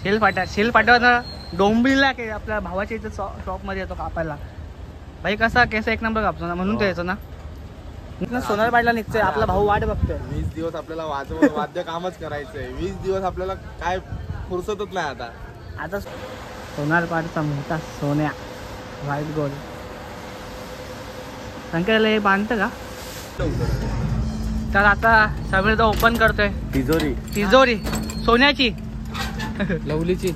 Shell फाट्यावर डोंबिवलीला आपल्या भावाच्या इथं शॉपमध्ये येतो कापायला. भाई कसा केस एक नंबर कापतो ना, म्हणून तो यायचो ना. सोनारपाडला निघतोय, आपला भाऊ वाट बघतोय. 20 दिवस आपल्याला वाद्य कामच करायचंय. 20 दिवस आपल्याला काय फुरसतच नाही आता. आता सोनारपाडचा मोठा सोन्या व्हाईट गोल्ड संकेतला हे बांधतं का? तर आता सगळे तो ओपन करतोय. तिजोरी सोन्याची लवलीची.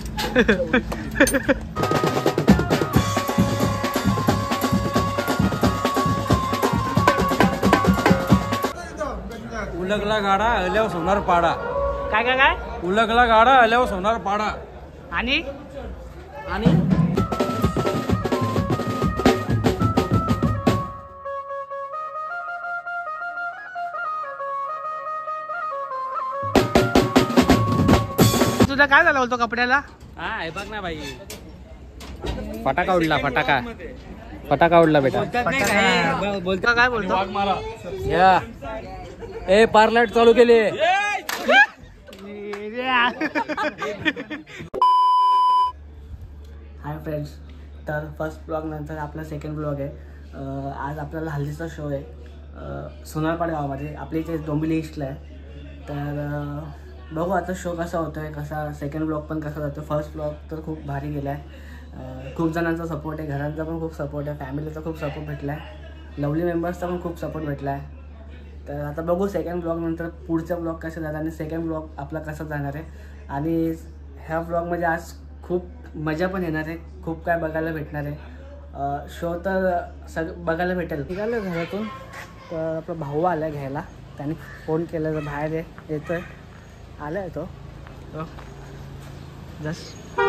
उलगला गाडा आल्यावर सोनार पाडा. काय काय काय उलगला गाडा आल्यावर सोनार पाडा. आणि तुझा काय झालं बोलतो कपड्याला? हा हे बघ ना भाई, फटाका उडला. फटाका उडला बेटा. बोलतो काय बोलतो? या ए पार्लाट चालू केले. हाय फ्रेंड्स, तर फर्स्ट ब्लॉग नंतर आपला सेकंड ब्लॉग आहे. आज आपल्याला हल्दीचा शो आहे सोनारपाड गावामध्ये, आपल्या इथे डोंबिवली ईस्टला आहे. तर बघू आता शो कसा होतो आहे, कसा सेकंड ब्लॉग पण कसा जातो. फर्स्ट ब्लॉग तर खूप भारी गेला आहे. खूप जणांचा सपोर्ट आहे, घरांचा पण खूप सपोर्ट आहे, फॅमिलीचा खूप सपोर्ट भेटला आहे, लवली मेंबर्सचा पण खूप सपोर्ट भेटला आहे. तर आता बघू सेकंड ब्लॉग नंतर पुढचा ब्लॉग कसा जाणार आणि सेकंड ब्लॉग आपला कसा जाणार आहे. आणि ह्या ब्लॉगमध्ये आज खूप मजा पण येणार आहे, खूप काय बघायला भेटणार आहे. शो तर बघायला भेटेल. निघालं घरातून तर आपला भाऊ आला घ्यायला, त्याने फोन केला तर बाहेर येतो आहे. आला आहे तो जस्ट.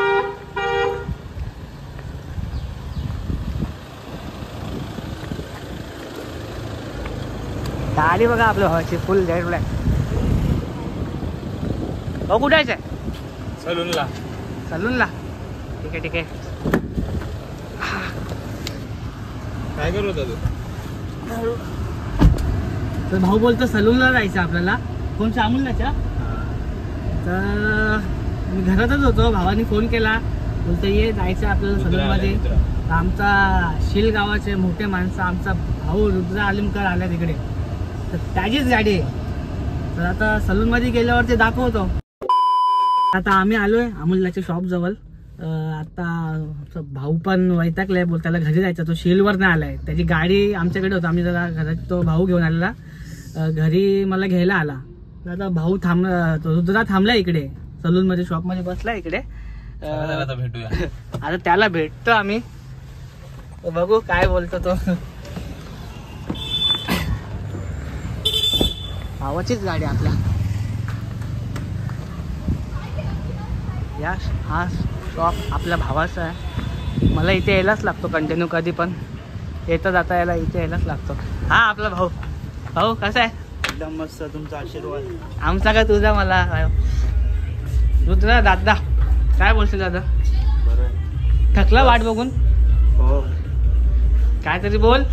गाडी बघा आपल्या भावाची फुल रेड ब्लॅक. हो कुठे आहे? सलूनला. ठीक आहे. काय करत होता तू? तर भाऊ बोलतो सलूनला जायचं आपल्याला. कोण अमूल्याच्या? तर मी घरातच होतो, भावाने फोन केला, बोलतो ये जायचं आपल्याला सलूनमध्ये. आमचा शील गावाचे मोठे माणसं, आमचा भाऊ रुद्र आलिमकर आल्या तिकडे, तर त्याचीच गाडी आहे. तर आता सलूनमध्ये गेल्यावर ते दाखवतो. आता आम्ही आलोय अमूल्याच्या शॉप जवळ. आता भाऊ पण वैतागलाय, बोल त्याला घरी जायचं, तो शीलवर नाही आलाय. त्याची गाडी आमच्याकडे होती, आम्ही जरा घरात तो भाऊ घेऊन आलेला घरी, मला घ्यायला आला. आता भाऊ तो रुद्रा थांबला इकडे सलूनमध्ये, शॉपमध्ये बसला इकडे. भेटूया आता त्याला भेटतो आम्ही, बघू काय बोलतो तो. भावाचीच गाडी आपल्या. हा शॉप आपल्या भावाचा आहे. मला इथे यायलाच लागतो कंटिन्यू, कधी पण येता जाता यायला इथे यायलाच लागतो. हा आपला भाऊ कसा आहे? एकदम मस्त, तुमचा आशीर्वाद. आमचा का तुझा? मला रुद्रा दादा काय बोलशील दादा? थकला वाट बघून? हो. काहीतरी बोल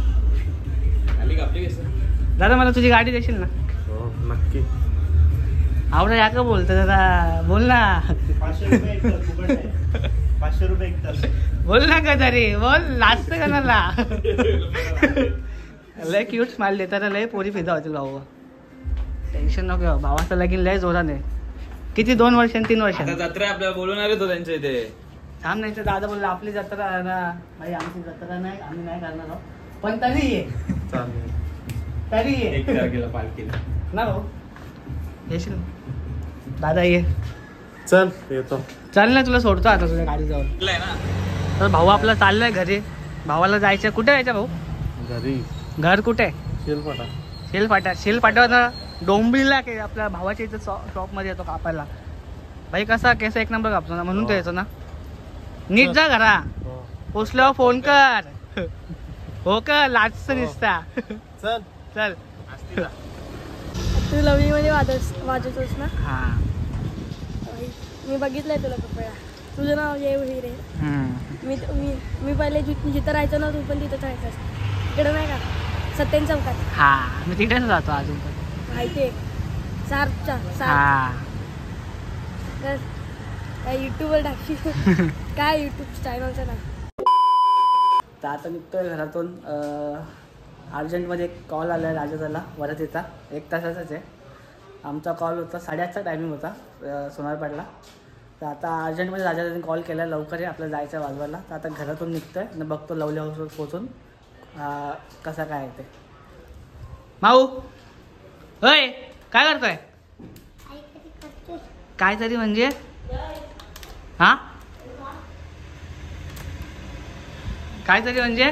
दादा, मला तुझी गाडी देशील ना? हो नक्की. आवडा या का बोलतो दादा, बोल ना. 500 रुपये एक तास. बोल ना का तरी, बोल. लाजत का मला? लय क्यूट स्माइल देतात, लय पोरी फिदा होतील भाऊ. टेन्शन नको, भावाचं लगीन लय जोराने. किती 2 वर्ष 3 वर्ष जत्रा आपल्याला बोलवणार होतो त्यांच्या इथे. थांब नाही तर दादा बोलला आपली जत्रा ना भाई, आमची जत्रा नाही, आम्ही नाही करणार आहोत, पण तरी ये पालखीला ना भाऊ. येशील दादा? ये चल येतो. चल ना, तुला सोडतो आता तुझ्या गाडीजवळ. तर भाऊ आपला चाललाय घरी, भावाला जायचं. कुठे जायचं भाऊ? घरी. घर कुठे? शेल फाट्यावर डोंबिवलीला आपल्या भावाच्या इथं शॉपमध्ये येतो कापायला. भाई कसा केस एक नंबर कापतो ना, म्हणून तो यायचो ना. नीट जा घरा, पोचल्यावर फोन कर. हो का? लाजचं दिसता. चल. तू लवली मध्ये वाजवतोस ना? हा, मी बघितलंय तुला कपडा. तुझं नाव जय हिरे. मी पहिले जिथं राहायचो ना, तू पण तिथंच राहायचंस. इकडे नाही का सत्यन चौकात? हा, मी तिकडेच जातो अजून पण. माहिती आहे, सारच्या. काय युट्यूबवर टाकशील काय युट्यूब चॅनलचं ना. तर आता निघतोय घरातून. अर्जंटमध्ये एक कॉल आला आहे राजाला वरच येता 1 तासाचाच आहे. आमचा कॉल होता 8:30चा टायमिंग होता सोनारपाडला. तर आता अर्जंटमध्ये राजाने कॉल केला लवकर आहे आपल्याला जायचं आहे वाजवायला. तर आता घरातून निघतोय आणि बघतो लवली हाऊसवर पोचून कसं काय आहे ते. माऊ होय काय करतोय? काहीतरी म्हणजे हा काहीतरी म्हणजे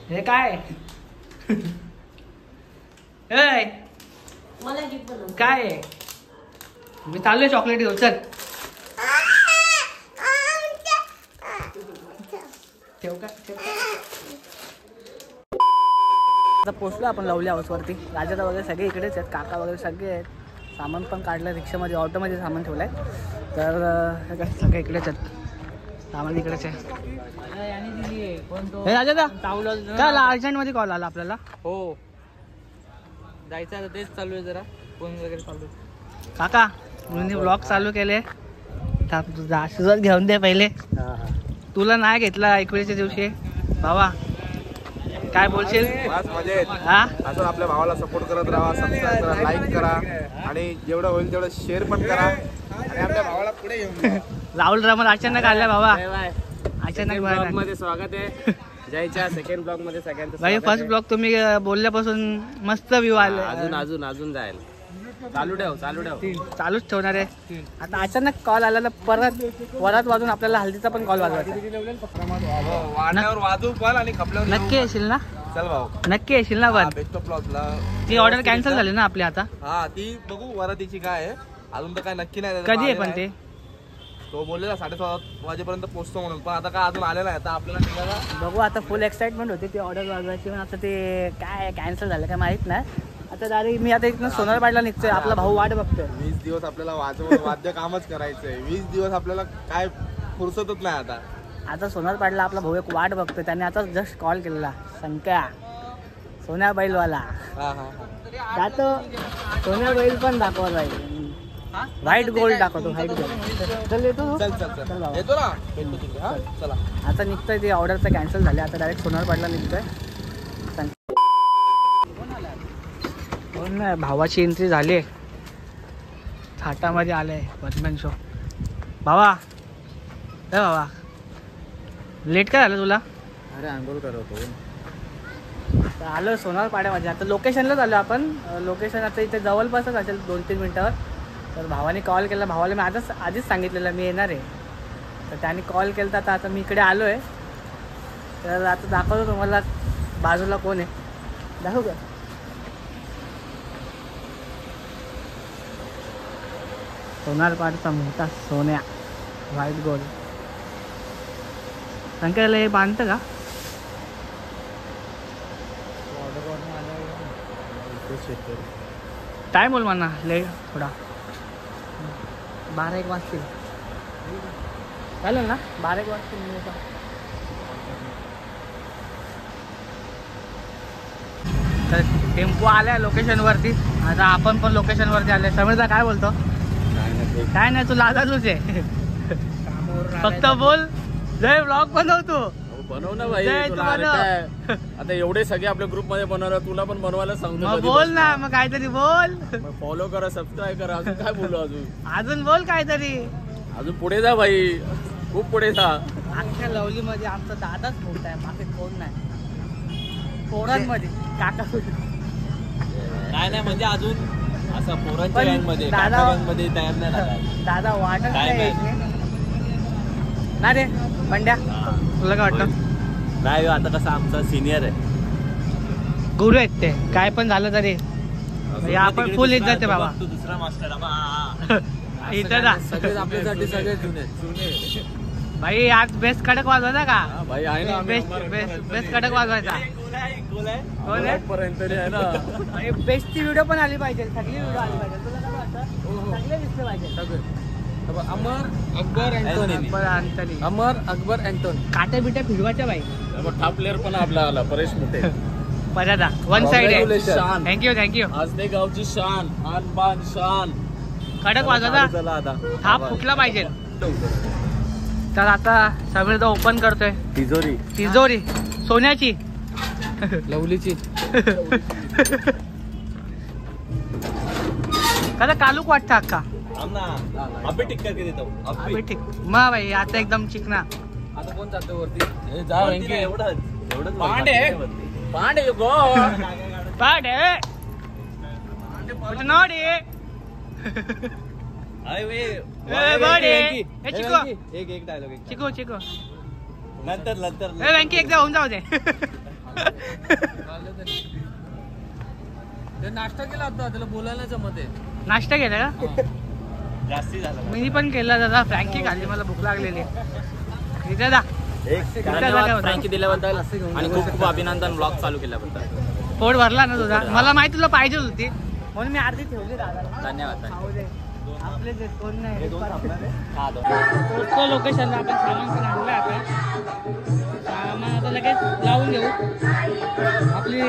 हे काय काय आहे? मी चाललोय चॉकलेट घेऊन. चल ठेव का आता पोचलो आपण लवली हाऊसवरती. राजाचा वगैरे सगळे इकडेच आहेत, काका वगैरे सगळे आहेत. सामान पण काढलं रिक्षामध्ये, ऑटोमध्ये सामान ठेवलं आहे. तर सगळे इकडेच आहेत, सामान इकडेच आहे. हे राजा काय अर्जंटमध्ये कॉल आला आपल्याला? हो जायचं आता तेच चालू आहे, जरा फोन वगैरे चालू आहे. काका मी ब्लॉग चालू केले. तुझा आशीर्वाद घेऊन दे पहिले. तुला नाही घेतला 21च्या दिवशी बाबा, काय बोलशील? हा असं आपल्या भावाला सपोर्ट करत राहा, सबस्क्राईब करा, लाईक करा आणि जेवढं होईल तेवढं शेअर पण करा आणि आपल्या भावाला पुढे घेऊन जा. राहुल रमन अचानक आला बाबा, अचानक ब्लॉग मध्ये स्वागत आहे. जयच्या सेकंड ब्लॉग मध्ये सगळ्यांचं भाई. फर्स्ट ब्लॉग तुम्ही बोलल्यापासून मस्त व्ह्यू आले. अजून जाईल. चालू ठेव चालूच ठेवणार आहे. आता अचानक कॉल आला तर परत वाजून आपल्याला हल्दीचा पण कॉल वाजवायचा. वाड्यावर वाजू पण आणि खपल्यावर नक्की येशील ना? चल भाऊ नक्की येशील ना? पण बेस्ट ऑफ लॉकला ती ऑर्डर कॅन्सल झाली ना आपली आता. हा ती बघू वरातीची काय आहे अजून तर काय नक्की नाही. कधी आहे पण ते? तो बोललेला 7:30 वाजेपर्यंत पोहोचतो म्हणून, पण आता काय अजून आलेला आहे. आता आपल्याला निघाला बघू. आता फुल एक्साइटमेंट होती ती ऑर्डर वाजवायची, पण आता ते काय कॅन्सल झालं काय माहित नाही. आता डायरेक्ट मी आता इथनं सोनारपाडला निघतोय. आपला भाऊ वाट बघतोय. 20 दिवस आपल्याला वाद्य कामच करायचंय. 20 दिवस आपल्याला काय फुरसतच नाही आता. आता सोनारपाडला आपला भाऊ एक वाट बघतोय. त्याने आता जस्ट कॉल केलेला, संख्या सोन्या बैलवाला जातो. सोन्या बैल पण दाखवत आहे, व्हाईट गोल्ड दाखवतो. White gold. चल येतो. चल येतो ना, भेटतो तुला. हा चला. आता निघतोय. ते ऑर्डरचं कॅन्सल झाले. आता डायरेक्ट सोनारपाडला निघतोय. नाही भावाची एंट्री झाली. थाटामध्ये आले बॅटमॅन शो. भावा बाबा लेट काय झालं तुला? अरे आंघोळ करतो. आलो सोनारपाड्यामध्ये. आता लोकेशनलाच आलो आपण. लोकेशन आता इथे जवळपासच असेल 2-3 मिनटावर. तर भावाने कॉल केला. भावाला मी आधीच सांगितलेलं मी येणार आहे. तर त्याने कॉल केला. तर आता मी इकडे आलो आहे. तर आता दाखवतो तुम्हाला बाजूला कोण आहे. दाखवू का? सोनारपाडचा मोठा सोन्या व्हाईट गोल्ड. संख्याला हे बांधतं का? टाईम बोल म्हणा लेट थोडा. 12-1 वाजतील. चालेल ना? 12-1 वाजतील. तर टेम्पो आलाय लोकेशनवरती. आता आपण पण लोकेशनवरती आले. समीरदा काय बोलतो? काय नाही, तू लाजालूच आहे. फक्त बोल. जय ब्लॉग बनवतो. बनव ना भाई. आता एवढे सगळे आपल्या ग्रुप मध्ये बनवणार, तुला पण बनवायला सांगतो. बोल ना मग काहीतरी बोल. फॉलो करा, सबस्क्राईब करा. अजून काय बोलू? अजून बोल काहीतरी. अजून पुढे जा भाई, खूप पुढे जा. अख्ख्या लवली मध्ये आमचा दादाच मोठा आहे, बाकी कोण नाही. पोरांमध्ये काका काय नाही म्हणजे अजून असं पोरांच्या गँग मध्ये तयार नाही झाला. दादा वाटत ना रे बंड्या. तुला काय वाटतं? नाही आता कसं आमचा सिनियर आहे, गुरु आहेत ते. काय पण झालं तरी आपण फुल इज्जत आहे बाबा. तू दुसरा मास्टर इथं जा. सगळे आपल्यासाठी सगळे जुने भाई आज बेस्ट कडक वाजवायचा का? भाई आहे ना. बेस्ट कडक वाजवायचा. कोण आहे? पर्यंत आहे ना. बेस्टची व्हिडिओ पण आली पाहिजे. सगळी व्हिडिओ आली पाहिजे. तुला काय वाटतं? सगळे दिसले पाहिजे. अमर अकबर अँटोनी. अमर अकबर अँटोनी. काट्या बिट्या फिरवायच्या बाई. टॉप प्लेअर पण आपला आला परेश मोठे. परदा वन साइड आहे. थँक्यू. आज ते गावची शान, आन बान शान. कडक वाजवता चला आता थाप फुटला पाहिजे. तर आता समीर ओपन करतोय तिजोरी सोन्याची लवलीची. कदा कालूक वाटतं अक्का अबे टिक करके देतो. अबे ठीक मग भाई आता एकदम चिकना. आता कोण जातो वरती? जा वेंकी. एवढंच पांडे गो पाडे नोडी एक डायलॉग चिकू नंतर बँकी एकदा होऊन जाऊ दे. नाश्ता केला होता त्याला बोलायला जमत आहे. नाश्ता केला का? जास्ती झाला. मी पण केला दादा. फ्रँकी खाल्ली मला भूक लागलेली. दादा फ्रँकी दिल्याबद्दल आणि खूप खूप अभिनंदन ब्लॉग चालू केल्याबद्दल. पोट भरला ना तुझा. मला माहिती तुला पाहिजे होती म्हणून मी अर्धी ठेवली दादा. धन्यवाद. आपले जे कोण नाही तो लोकेशनला आपण सामान पण आणलं. आता सामान आता लगेच लावून घेऊ. आपली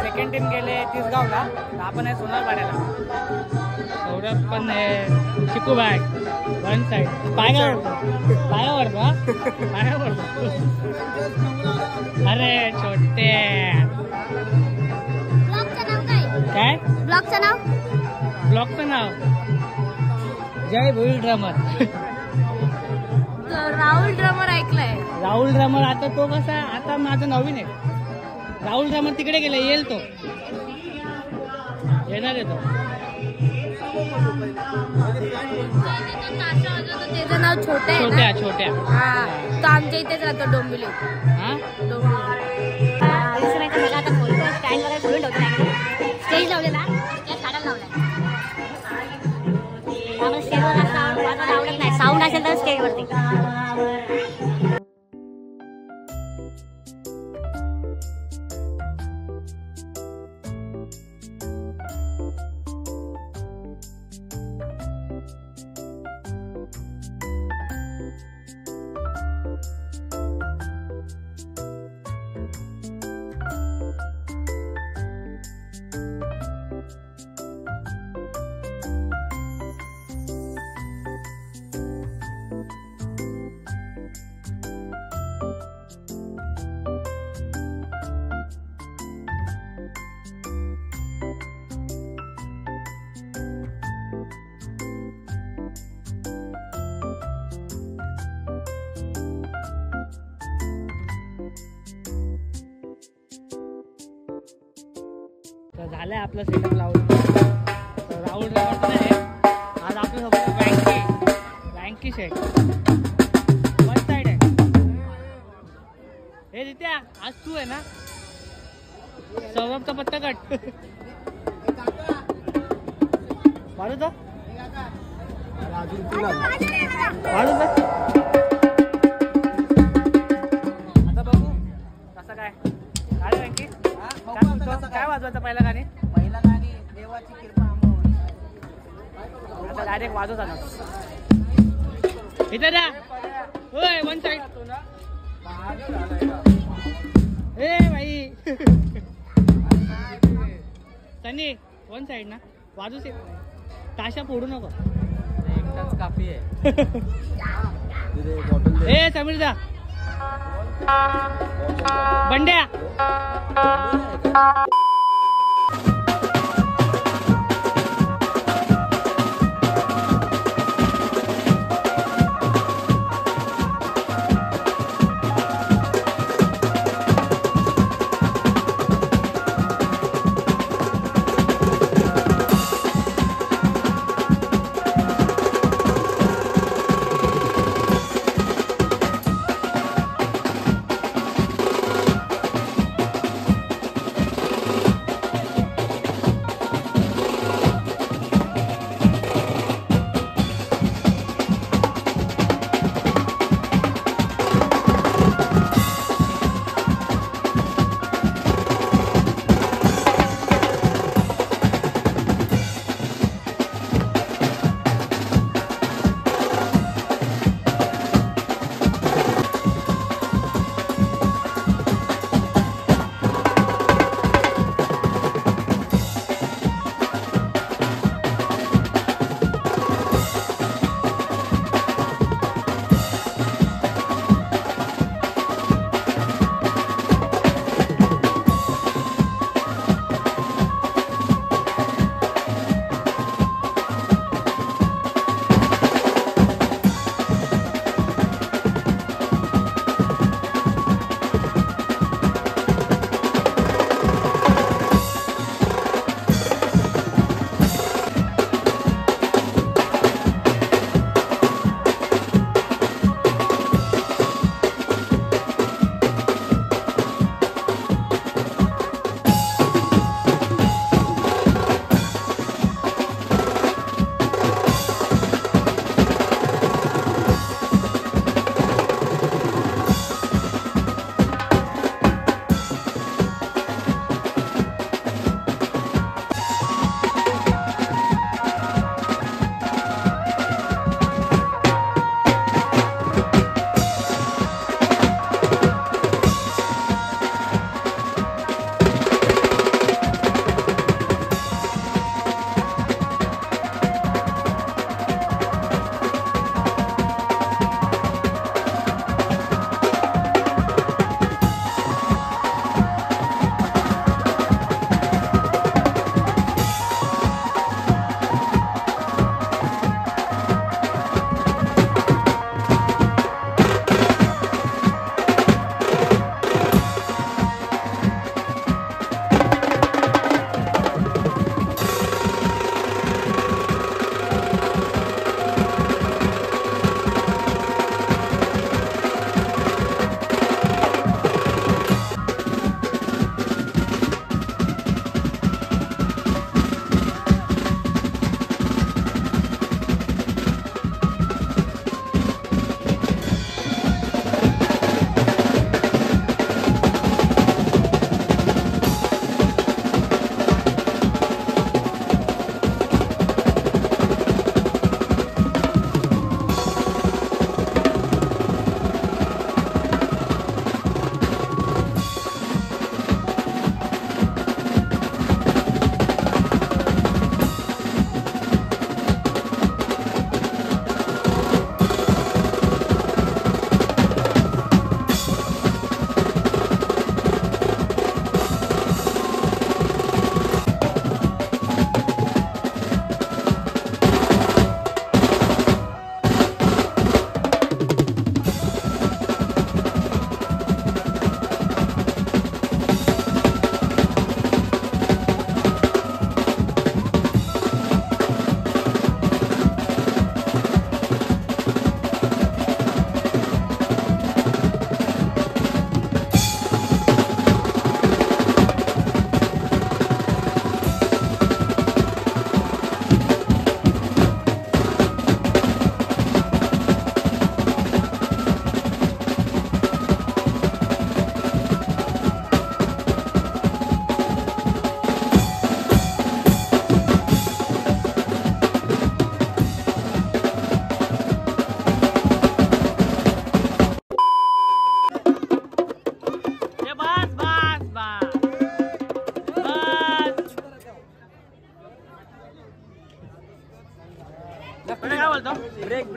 सेकंड टीम गेले तिसगावला. आपण आहे सोनारपाड्याला. सौरभ पण आहे. चिकू बॅग वन साईड पायावर अरे छोटे काय ब्लॉगचं नाव जय भोईल ड्रमर. राहुल ड्रमर ऐकलंय. राहुल ड्रमर आता तो कसा आता माझं नवीन आहे. राहुल ड्रमर तिकडे गेला. येईल तो येणार आहे तो. त्याचं नाव छोट्या छोट्या हा तो आमच्या इथेच राहतो डोंबिवली. हा मला आता स्टँड वगैरे खोलून ठेवतो. स्टेज लावलेला काढायला लावलाय. स्टेजवर आवडत नाही. साऊंड असेल तर स्टेजवरती. झालंय आपलं सेटअप लावून. राहुल ड्रमर पण आहे आज आपल्या सोबत. बँकी सेट वन साईड आहे. हे रित्या आज तू आहे ना. सौरभचा पत्ता कट वाढू तो वाढू तर आता बघू कसं काय. अरे बँकी काय वाजवायचं पहिलं गाणी देवाची कृपा. आता डायरेक्ट वाजवत आला. इथे द्या होय वन साईड. ए भाई सनी वन साईड ना वाजू से. ताशा फोडू नको. एकटाच काफी आहे. ए समीर दा बंड्या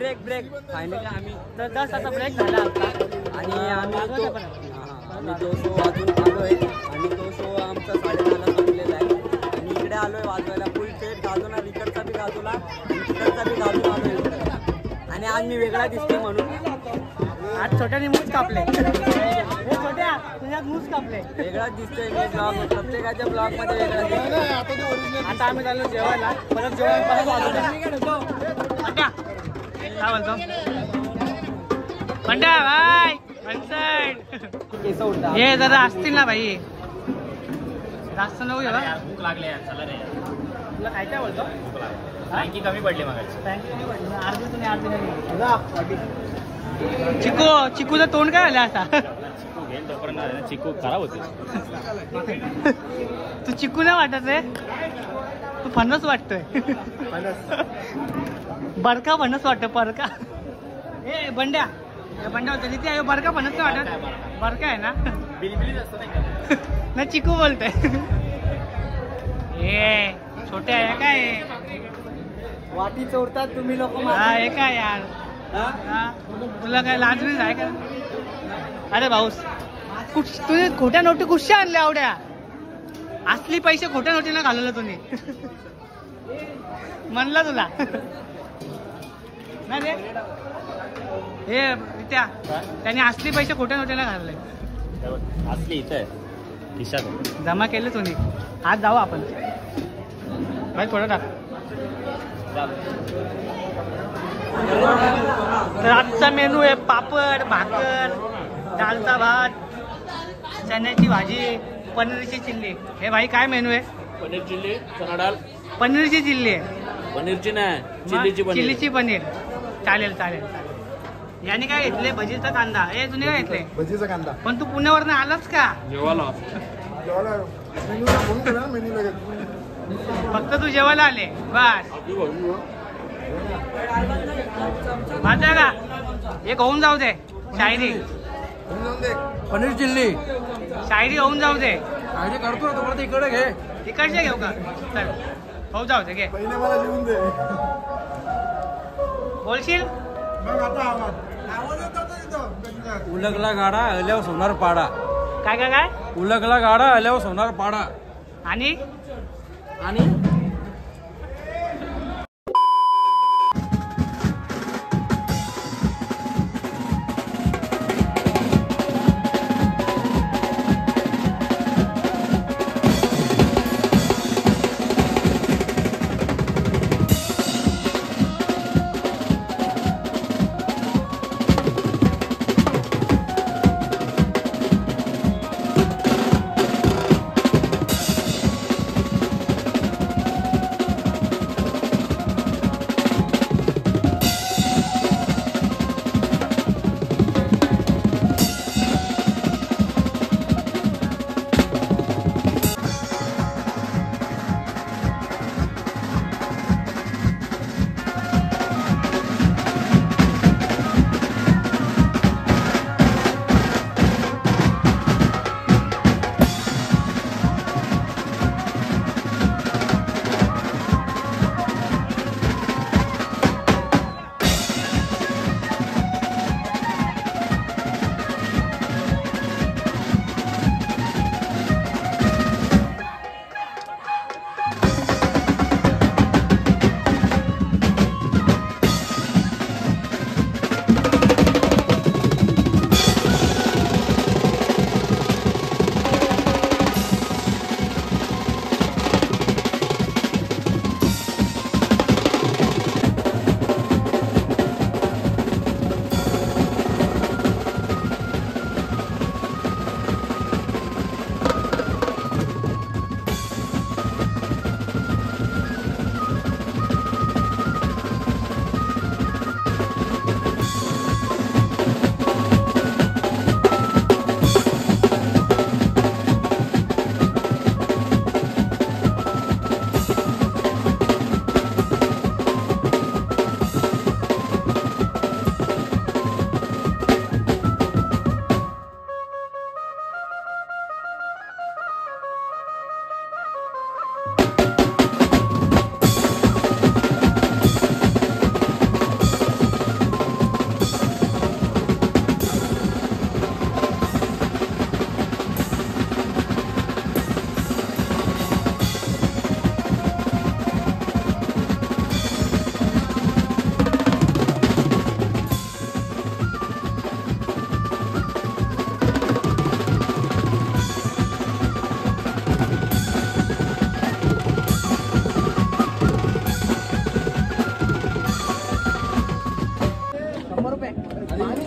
ब्रेक फायनली आम्ही तर 10 तासाचा ब्रेक झाला आता आणि आम्ही तो शो वाजून आलोय आणि तो शो आमचा 9:30ला संपलेला आहे आणि इकडे आलोय वाजवायला फुल सेट गाजवणार इकडचा बी गाजवला आणि तिकडचा बी गाजून आलोय आणि आज मी वेगळा दिसते म्हणून आज छोट्याने मूस कापले. हे छोट्या तुझ्यात मूस कापले. वेगळाच दिसतोय मी ब्लॉग प्रत्येकाच्या ब्लॉग मध्ये वेगळा दिसतोय. आता आम्ही चाललो जेवायला परत जेवण परत पंड्या काय बोलतो पंड्या भाई हे जरा असतील ना भाई जास्त नको घेऊ. भूक लागली यार, चला रे. तुला काय काय बोलतो फ्रँकी कमी पडली मगाची. अर्धी तुम्ही अर्धी चिकूचं तोंड काय आलं आता. चिकू घेईल तोपर्यंत चिकू खराब होते. तू चिकू नाही वाटत रे, तू फणस वाटतोय. बरका फणस वाटत बरका. ए बंड्या होतं तिथे आहे बरका फणस नाही वाटत. बरका आहे ना बिलबिलीच असतं नाही. ना चिकू बोलतोय. ए छोटे आहे काय वाटी चोरतात तुम्ही लोक. हे काय यार तुला काय लाज बीज आहे का. अरे भाऊस तुझे खोट्या नोटी कुठच्या आणल्या आवड्या. असली पैसे खोट्या नोटीला घालवलं तुम्ही म्हणलं तुला ना रे. हे त्या त्याने असली पैसे खोट्या नोटीला घालले. असली इथं आहे खिशात जमा केले तुम्ही. आज जाऊ आपण भाई थोडं टाक. तर आजचा मेनू आहे पापड भाकर दालचा भात चण्याची भाजी पनीरची चिल्ली. हे भाई काय मेनू आहे. पनीर चिल्ली चना डाळ. पनीरची चिल्ली आहे. पनीरची नाही चिल्लीची पनीर. चालेल चालेल. याने काय घेतले भजीचा कांदा. हे तुम्ही काय घेतले भजीचा कांदा. पण तू पुण्यावरनं आलाच का. जेवायला फक्त तू जेवायला आले बस. माझा का एक होऊन जाऊ दे. शायरी पनीर चिल्ली शायरी होऊन जाऊ दे. आणि करतो ना तुम्हाला इकडे घे. इकडचे घेऊ का चल होऊ जाऊ दे घे. पहिले मला लिहून दे. बोलशील उलगला गाडा आल्यावर सोनार पाडा. काय काय काय उलगला गाडा आल्यावर सोनार पाडा. आणि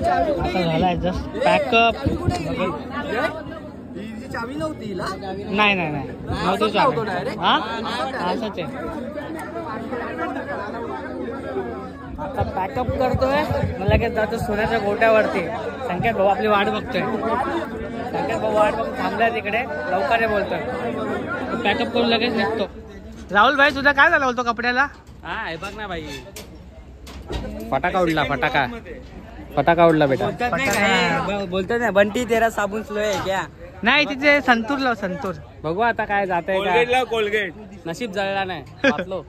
आता झाला जस्ट पॅकअप. चावी नव्हती नाही नव्हतं चावी. हा असंच आहे. आता पॅकअप करतोय मला लगेच जातो सोन्याच्या गोट्यावरती. संकेत भाऊ आपली वाट बघतोय. संकेत भाऊ वाट बघून थांबलाय तिकडे. लवकर ये बोलतोय. पॅकअप करून लगेच निघतो. राहुल भाई तुझा काय झालं बोलतो कपड्याला? हा हे बघ ना भाई, फटाका उडला. फटाका उडला बेटा. बोलतात ना बंटी तेरा साबुन स्लो आहे क्या? नाही तिथे संतूर लाव. संतूर बघू आता काय जातंय का. कोलगेट नशीब जळला नाही. वाचलो.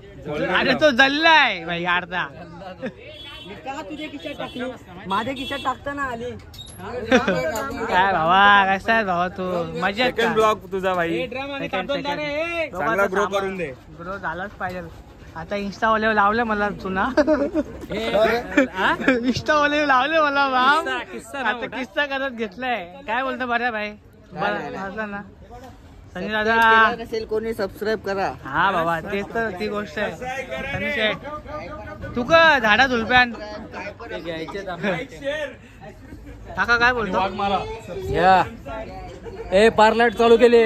अरे तो जल्लाय भाई अर्धा. का तुझ्या खिशात टाकली? माझ्या खिशात टाकता ना आली. काय भावा कसा आहे भावा तू? मजेत का? ब्लॉग तुझा भाई. चांगला ग्रो करून दे. ग्रो झालाच पाहिजे. आता इंस्टावाले लावले मला चुना. इंस्टावाले लावले मला बाम. आता किस्सा करत घेतलाय. काय बोलतो बऱ्या भाई? बरं ना संजय दादा असेल कोणी सबस्क्राईब करा. हा बाबा तेच तर ती गोष्ट आहे. संजय शेठ तू का झाडा झुलप्यान काका काय बोलतो? ए पार्लर चालू केली.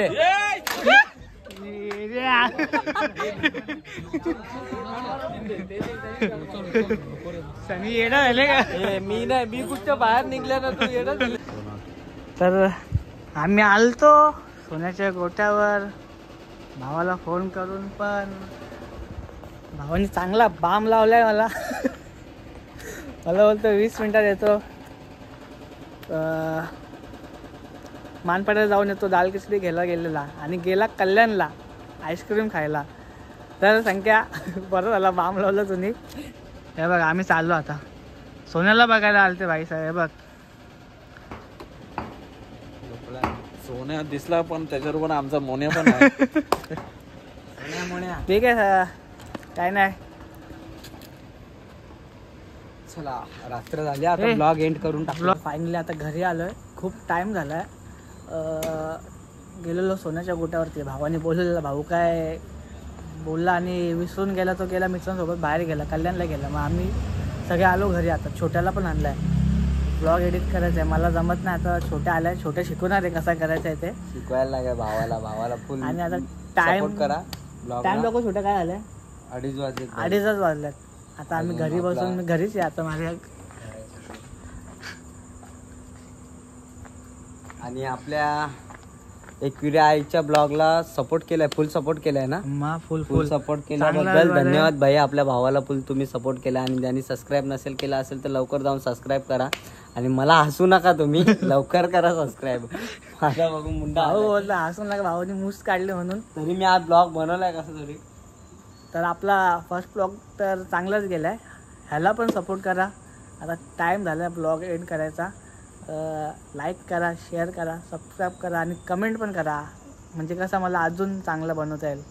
सनी येणं झाले का? मी नाही, मी कुठच्या बाहेर निघल्या ना तू येणं. तर आम्ही आलतो सोन्याच्या गोट्यावर. भावाला फोन करून पण भावाने चांगला बाम लावलाय मला. मला बोलतो 20 मिनिटात येतो. मानपाड्याला जाऊन येतो. दाल खिचडी घ्यायला गेलेला आणि गेला कल्याणला आईस्क्रीम खायला. तर संख्या बरं झाला बाम लावलं तुम्ही. हे बघ आम्ही चाललो आता सोन्याला बघायला आलते भाई साहेब. हे बघ सोन्या दिसला पण त्याच्यावर पण आमचा मोन्या पण आहे. ठीक आहे काय नाही. चला रात्र झाली आता ब्लॉग एंड करून टाकलो. फायनली आता घरी आलोय. खूप टाइम झालाय. गेलेलो सोन्याच्या गोट्यावरती. भावाने बोललेला. भाऊ काय बोलला आणि विसरून गेला. तो गेला मित्रांसोबत बाहेर गेला कल्याणला गेला. मग आम्ही सगळे आलो घरी. आता छोट्याला पण आणलाय. ब्लॉग एडिट करायचं आहे. मला जमत नाही. आता छोट्या आलाय. छोट्या शिकवणार आहे कसा करायचं आहे ते. शिकवायला लागेल भावाला फुल. आणि आता टाइम करा. टाइम बघू छोट्या काय झालंय. 2:30 वाजले. 2:30 वाजल्यात. आता आम्ही घरी बसून मी घरीच आहे आता माझ्या. आणि आपल्या एकविरा आईच्या ब्लॉगला सपोर्ट केलाय. फुल सपोर्ट केलाय ना. फुल सपोर्ट केल्याबद्दल धन्यवाद भाई. आपल्या भावाला फुल तुम्ही सपोर्ट केला. आणि ज्यांनी सबस्क्राईब नसेल केला असेल तर लवकर जाऊन सबस्क्राईब करा. आणि मला हसू नका तुम्ही. लवकर करा सबस्क्राईब. माझा बघून मुंडा बोलला हसून नका. भावाने मूस काढले म्हणून. तरी मी आज ब्लॉग बनवलाय कसं तरी. तर आपला फर्स्ट ब्लॉग तर चांगलाच गेलाय. ह्याला पण सपोर्ट करा. आता टाइम झाला ब्लॉग एंड करायचा. लाईक करा, शेअर करा, सबस्क्राईब करा आणि कमेंट पण करा. म्हणजे कसं मला अजून चांगलं बनवता येईल.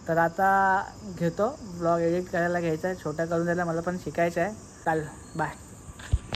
तर आता घेतो ब्लॉग एडिट करायला घ्यायचा आहे. छोटा करून द्यायला मला पण शिकायचं आहे. चाल बाय.